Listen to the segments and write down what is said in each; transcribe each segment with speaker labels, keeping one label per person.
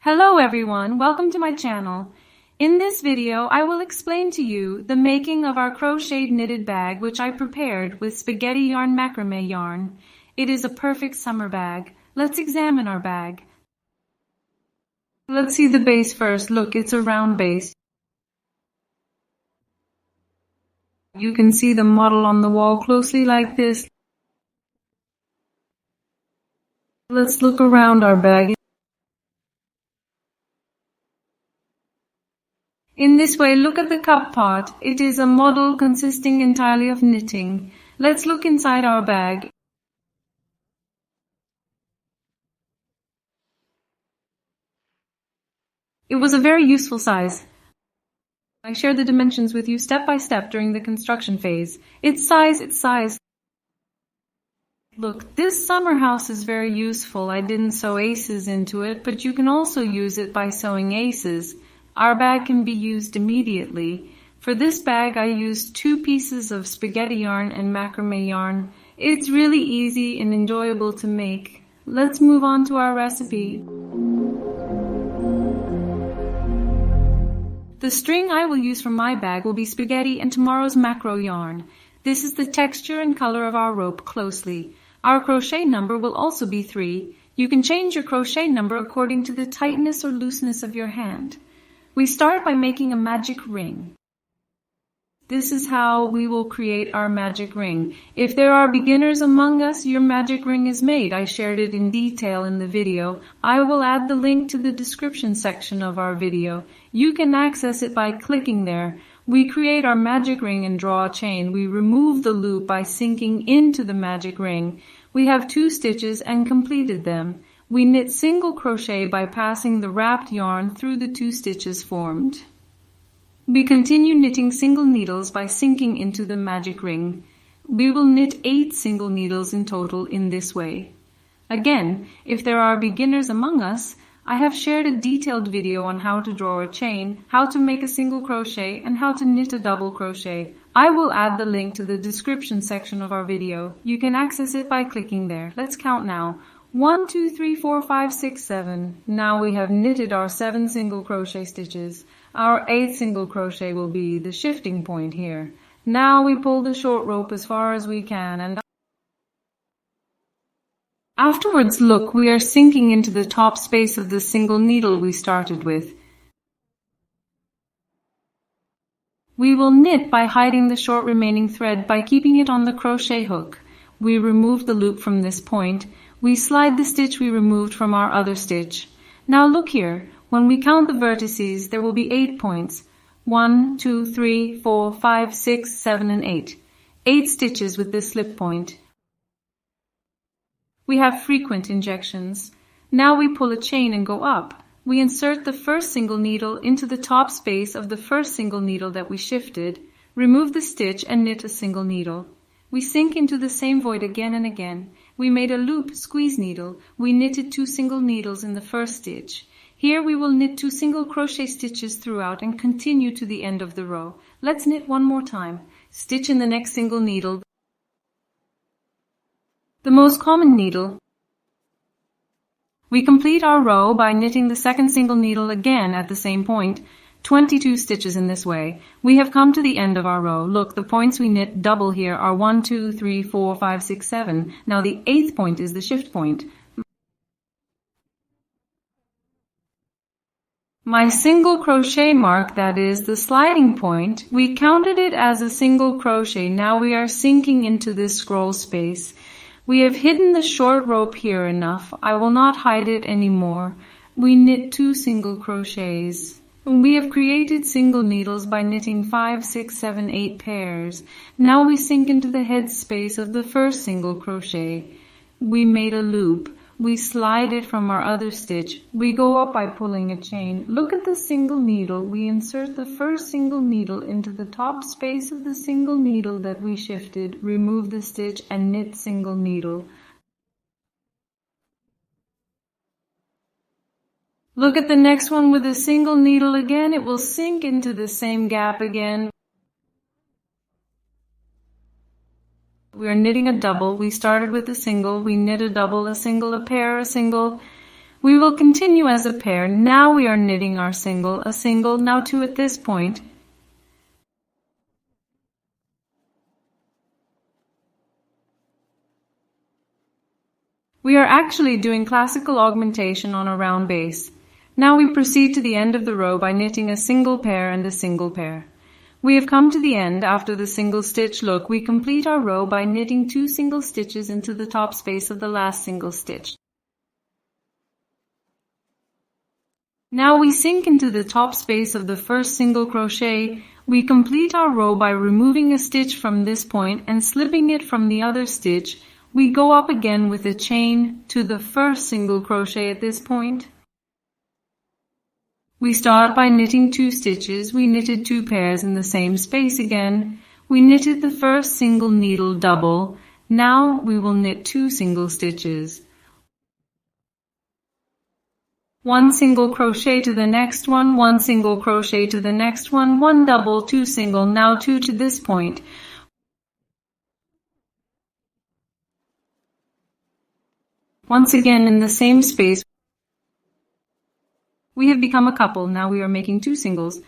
Speaker 1: Hello everyone, welcome to my channel. In this video, I will explain to you the making of our crocheted knitted bag which I prepared with spaghetti yarn macrame yarn. It is a perfect summer bag. Let's examine our bag. Let's see the base first. Look, it's a round base. You can see the model on the wall closely like this. Let's look around our bag. In this way, look at the cup part. It is a model consisting entirely of knitting. Let's look inside our bag. It was a very useful size. I shared the dimensions with you step by step during the construction phase. Its size. Look, this summer house is very useful. I didn't sew aces into it, but you can also use it by sewing aces. Our bag can be used immediately. For this bag, I used 2 pieces of spaghetti yarn and macrame yarn. It's really easy and enjoyable to make. Let's move on to our recipe. The string I will use for my bag will be spaghetti and tomorrow's macro yarn. This is the texture and color of our rope closely. Our crochet number will also be 3. You can change your crochet number according to the tightness or looseness of your hand. We start by making a magic ring. This is how we will create our magic ring. If there are beginners among us, your magic ring is made. I shared it in detail in the video. I will add the link to the description section of our video. You can access it by clicking there. We create our magic ring and draw a chain. We remove the loop by sinking into the magic ring. We have 2 stitches and completed them. We knit single crochet by passing the wrapped yarn through the 2 stitches formed. We continue knitting single needles by sinking into the magic ring. We will knit 8 single needles in total in this way. Again, if there are beginners among us, I have shared a detailed video on how to draw a chain, how to make a single crochet, and how to knit a double crochet. I will add the link to the description section of our video. You can access it by clicking there. Let's count now. 1, 2, 3, 4, 5, 6, 7. Now we have knitted our 7 single crochet stitches. Our 8th single crochet will be the shifting point here. Now we pull the short rope as far as we can and afterwards, look, we are sinking into the top space of the single needle we started with. We will knit by hiding the short remaining thread by keeping it on the crochet hook. We remove the loop from this point. We slide the stitch we removed from our other stitch. Now look here. When we count the vertices, there will be 8 points. 1, 2, 3, 4, 5, 6, 7, and 8. 8 stitches with this slip point. We have frequent injections. Now we pull a chain and go up. We insert the first single needle into the top space of the first single needle that we shifted, remove the stitch and knit a single needle. We sink into the same void again and again. We made a loop squeeze needle. We knitted 2 single needles in the first stitch. Here we will knit 2 single crochet stitches throughout and continue to the end of the row. Let's knit one more time. Stitch in the next single needle, the most common needle. We complete our row by knitting the second single needle again at the same point, 22 stitches in this way. We have come to the end of our row. Look, the points we knit double here are 1, 2, 3, 4, 5, 6, 7. Now the 8th point is the shift point. My single crochet mark, that is the sliding point, we counted it as a single crochet. Now we are sinking into this scroll space. We have hidden the short rope here enough. I will not hide it anymore. We knit 2 single crochets. We have created single needles by knitting 5, 6, 7, 8 pairs. Now we sink into the head space of the first single crochet. We made a loop. We slide it from our other stitch. We go up by pulling a chain. Look at the single needle. We insert the first single needle into the top space of the single needle that we shifted, remove the stitch and knit single needle. Look at the next one with a single needle again. It will sink into the same gap again. We are knitting a double. We started with a single. We knit a double, a single, a pair, a single. We will continue as a pair. Now we are knitting our single, a single, now two at this point. We are actually doing classical augmentation on a round base. Now we proceed to the end of the row by knitting a single pair and a single pair. We have come to the end after the single stitch. Look, we complete our row by knitting 2 single stitches into the top space of the last single stitch. Now we sink into the top space of the first single crochet. We complete our row by removing a stitch from this point and slipping it from the other stitch. We go up again with a chain to the first single crochet at this point. We start by knitting 2 stitches. We knitted 2 pairs in the same space again. We knitted the first single needle double. Now we will knit 2 single stitches. 1 single crochet to the next one, 1 single crochet to the next one, 1 double, 2 single, now 2 to this point. Once again in the same space. We have become a couple. Now we are making 2 singles.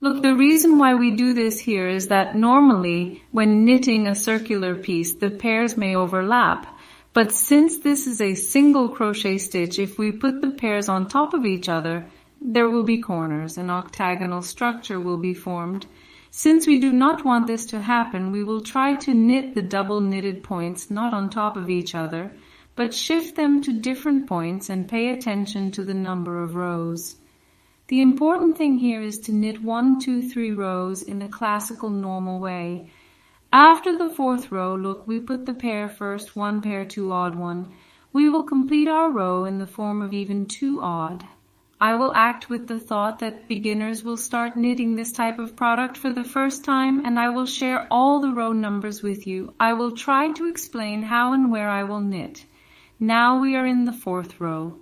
Speaker 1: Look, the reason why we do this here is that normally when knitting a circular piece, the pairs may overlap. But since this is a single crochet stitch, if we put the pairs on top of each other, there will be corners. An octagonal structure will be formed. Since we do not want this to happen, we will try to knit the double knitted points not on top of each other, but shift them to different points and pay attention to the number of rows. The important thing here is to knit 1, 2, 3 rows in a classical normal way. After the 4th row, look, we put the pair first, 1 pair, 2 odd one. We will complete our row in the form of even 2 odd. I will act with the thought that beginners will start knitting this type of product for the first time, and I will share all the row numbers with you. I will try to explain how and where I will knit. Now we are in the 4th row.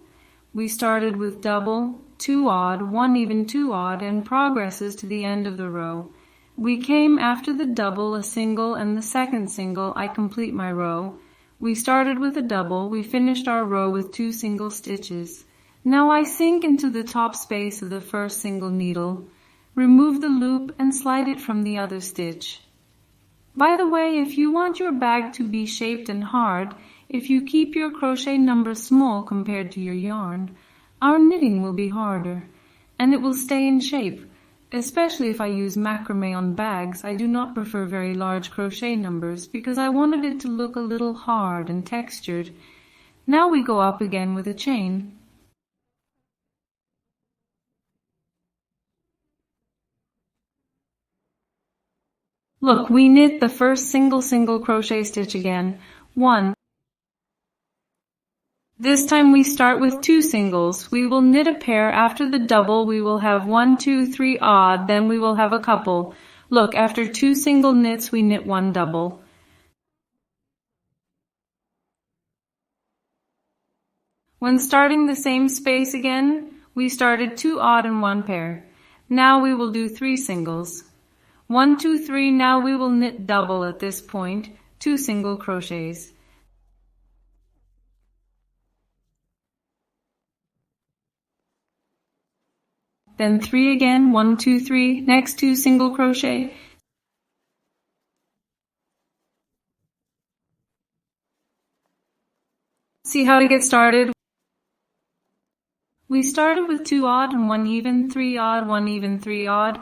Speaker 1: We started with double, 2 odd, 1 even 2 odd, and progresses to the end of the row. We came after the double, a single, and the second single. I complete my row. We started with a double. We finished our row with 2 single stitches. Now I sink into the top space of the first single needle, remove the loop and slide it from the other stitch. By the way, if you want your bag to be shaped and hard, if you keep your crochet number small compared to your yarn, our knitting will be harder, and it will stay in shape. Especially if I use macrame on bags, I do not prefer very large crochet numbers because I wanted it to look a little hard and textured. Now we go up again with a chain. Look, we knit the first single crochet stitch again. 1. This time we start with 2 singles. We will knit a pair. After the double, we will have 1, 2, 3 odd, then we will have a couple. Look, after 2 single knits, we knit 1 double. When starting the same space again, we started 2 odd and 1 pair. Now we will do 3 singles. 1, 2, 3, now we will knit double at this point, 2 single crochets. Then 3 again, 1, 2, 3, next 2 single crochet. See how to get started? We started with 2 odd and 1 even, 3 odd, 1 even, 3 odd.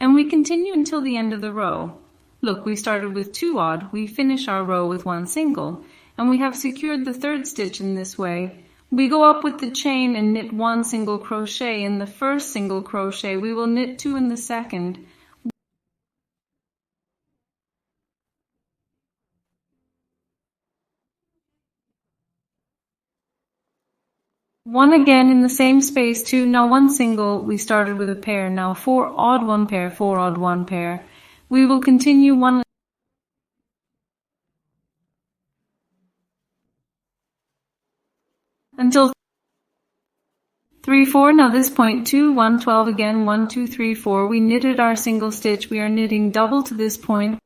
Speaker 1: And we continue until the end of the row. Look, we started with 2 odd, we finish our row with 1 single, and we have secured the 3rd stitch in this way. We go up with the chain and knit 1 single crochet in the first single crochet. We will knit 2 in the second. 1 again in the same space, 2, now 1 single, we started with a pair, now 4 odd 1 pair, 4 odd 1 pair. We will continue 1 until 3, 4, now this point 2, 1, 12 again, 1, 2, 3, 4, we knitted our single stitch, we are knitting double to this point.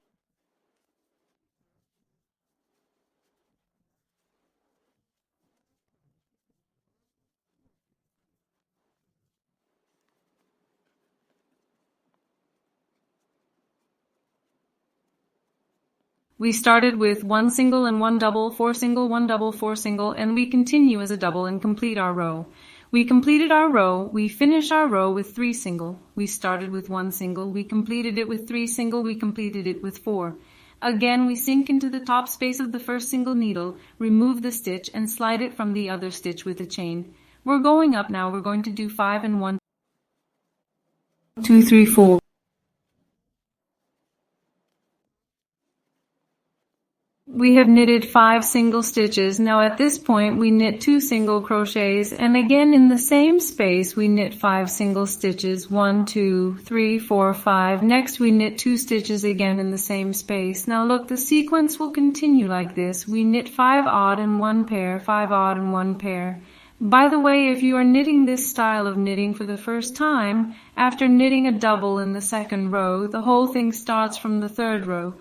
Speaker 1: We started with 1 single and 1 double, 4 single, 1 double, 4 single, and we continue as a double and complete our row. We completed our row, we finished our row with 3 single. We started with 1 single, we completed it with 3 single, we completed it with 4. Again, we sink into the top space of the first single needle, remove the stitch, and slide it from the other stitch with a chain. We're going up now. We're going to do 5 and 1, 2, 3, 4. We have knitted 5 single stitches. Now at this point we knit 2 single crochets, and again in the same space we knit 5 single stitches. 1, 2, 3, 4, 5. Next we knit 2 stitches again in the same space. Now look, the sequence will continue like this. We knit 5 odd and 1 pair, 5 odd and 1 pair. By the way, if you are knitting this style of knitting for the first time, after knitting a double in the second row, the whole thing starts from the third row.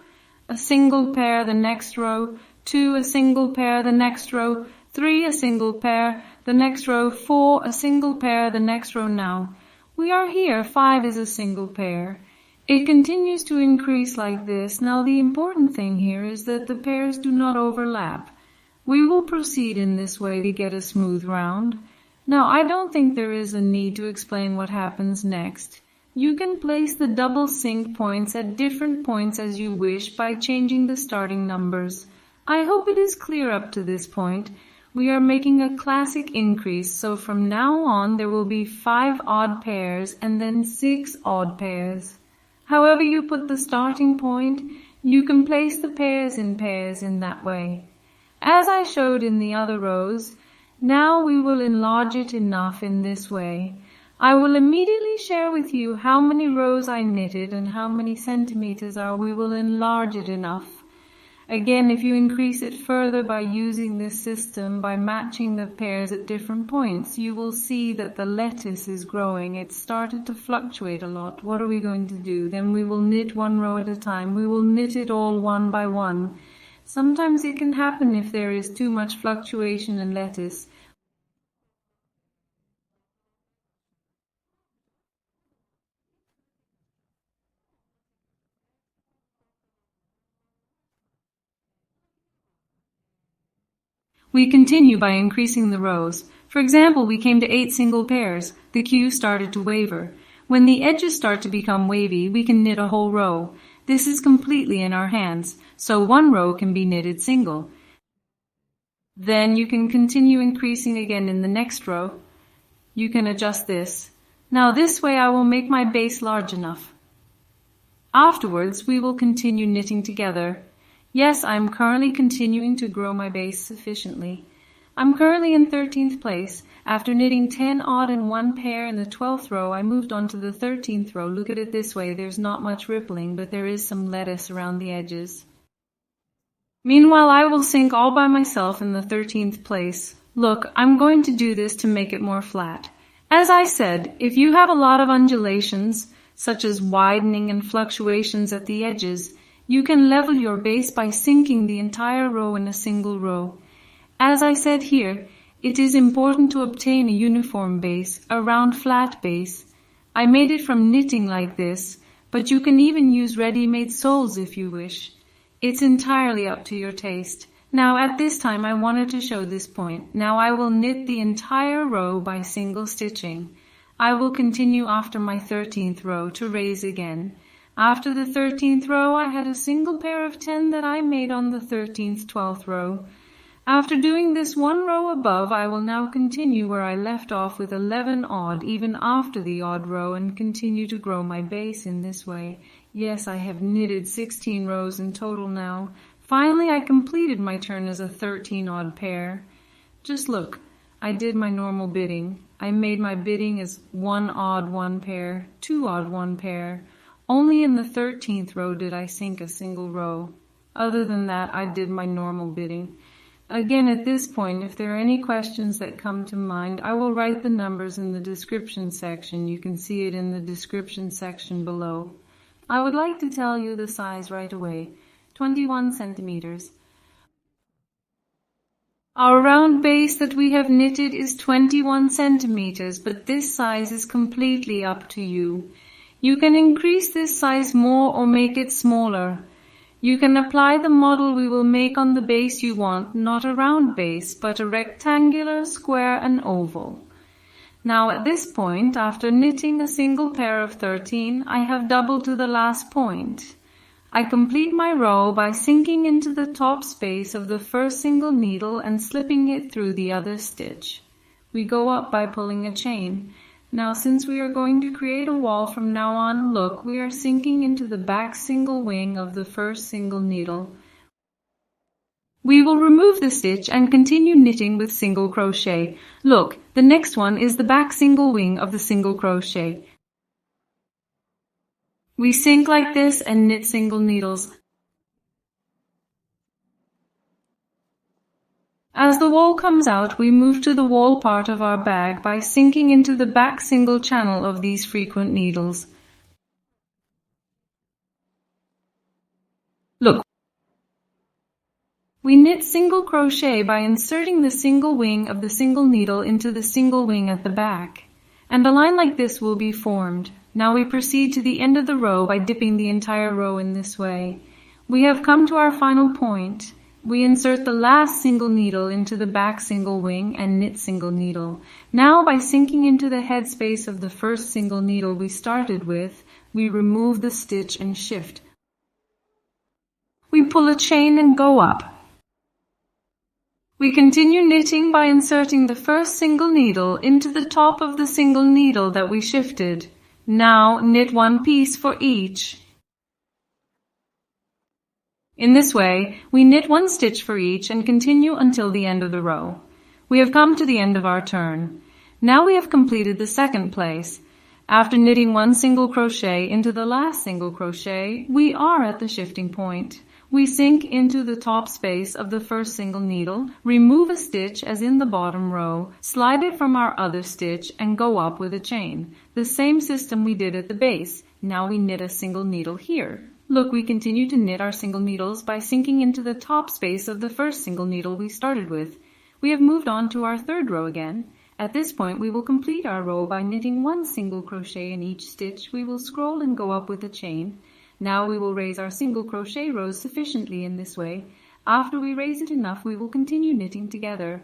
Speaker 1: A single pair the next row, 2 a single pair the next row, 3 a single pair the next row, 4 a single pair the next row. Now we are here, 5 is a single pair. It continues to increase like this. Now the important thing here is that the pairs do not overlap. We will proceed in this way to get a smooth round. Now I don't think there is a need to explain what happens next. You can place the double sync points at different points as you wish by changing the starting numbers. I hope it is clear up to this point. We are making a classic increase, so from now on there will be 5 odd pairs and then 6 odd pairs. However you put the starting point, you can place the pairs in that way. As I showed in the other rows, now we will enlarge it enough in this way. I will immediately share with you how many rows I knitted and how many centimeters we will enlarge it enough. Again, if you increase it further by using this system, by matching the pairs at different points, you will see that the lettuce is growing. It started to fluctuate a lot. What are we going to do? Then we will knit 1 row at a time. We will knit it all one by one. Sometimes it can happen if there is too much fluctuation in lettuce. We continue by increasing the rows. For example, we came to 8 single pairs. The queue started to waver. When the edges start to become wavy, we can knit a whole row. This is completely in our hands, so 1 row can be knitted single. Then you can continue increasing again in the next row. You can adjust this. Now this way I will make my base large enough. Afterwards, we will continue knitting together. Yes, I'm currently continuing to grow my base sufficiently. I'm currently in 13th place. After knitting 10 odd and 1 pair in the 12th row, I moved on to the 13th row. Look at it this way. There's not much rippling, but there is some lettuce around the edges. Meanwhile, I will sink all by myself in the 13th place. Look, I'm going to do this to make it more flat. As I said, if you have a lot of undulations, such as widening and fluctuations at the edges, you can level your base by sinking the entire row in a single row. As I said here, it is important to obtain a uniform base, a round flat base. I made it from knitting like this, but you can even use ready-made soles if you wish. It's entirely up to your taste. Now at this time I wanted to show this point. Now I will knit the entire row by single stitching. I will continue after my 13th row to raise again. After the 13th row, I had a single pair of 10 that I made on the 13th, 12th row. After doing this 1 row above, I will now continue where I left off with 11 odd, even after the odd row, and continue to grow my base in this way. Yes, I have knitted 16 rows in total now. Finally, I completed my turn as a 13 odd pair. Just look, I did my normal bidding. I made my bidding as 1 odd 1 pair, 2 odd 1 pair. Only in the 13th row did I sink a single row. Other than that, I did my normal bidding. Again, at this point, if there are any questions that come to mind, I will write the numbers in the description section. You can see it in the description section below. I would like to tell you the size right away. 21 centimeters. Our round base that we have knitted is 21 centimeters, but this size is completely up to you. You can increase this size more or make it smaller. You can apply the model we will make on the base you want, not a round base, but a rectangular, square, and oval. Now at this point, after knitting a single pair of 13, I have doubled to the last point. I complete my row by sinking into the top space of the first single needle and slipping it through the other stitch. We go up by pulling a chain. Now since we are going to create a wall from now on, look, we are sinking into the back single wing of the first single needle. We will remove the stitch and continue knitting with single crochet. Look, the next one is the back single wing of the single crochet. We sink like this and knit single needles. As the wall comes out, we move to the wall part of our bag by sinking into the back single channel of these frequent needles. Look, we knit single crochet by inserting the single wing of the single needle into the single wing at the back, and a line like this will be formed. Now we proceed to the end of the row by dipping the entire row in this way. We have come to our final point. We insert the last single needle into the back single wing and knit single needle. Now by sinking into the head space of the first single needle we started with, we remove the stitch and shift. We pull a chain and go up. We continue knitting by inserting the first single needle into the top of the single needle that we shifted. Now knit one piece for each. In this way, we knit one stitch for each and continue until the end of the row. We have come to the end of our turn. Now we have completed the second place. After knitting one single crochet into the last single crochet, we are at the shifting point. We sink into the top space of the first single needle, remove a stitch as in the bottom row, slide it from our other stitch, and go up with a chain. The same system we did at the base. Now we knit a single needle here. Look, we continue to knit our single needles by sinking into the top space of the first single needle we started with. We have moved on to our third row again. At this point, we will complete our row by knitting one single crochet in each stitch. We will scroll and go up with a chain. Now we will raise our single crochet rows sufficiently in this way. After we raise it enough, we will continue knitting together.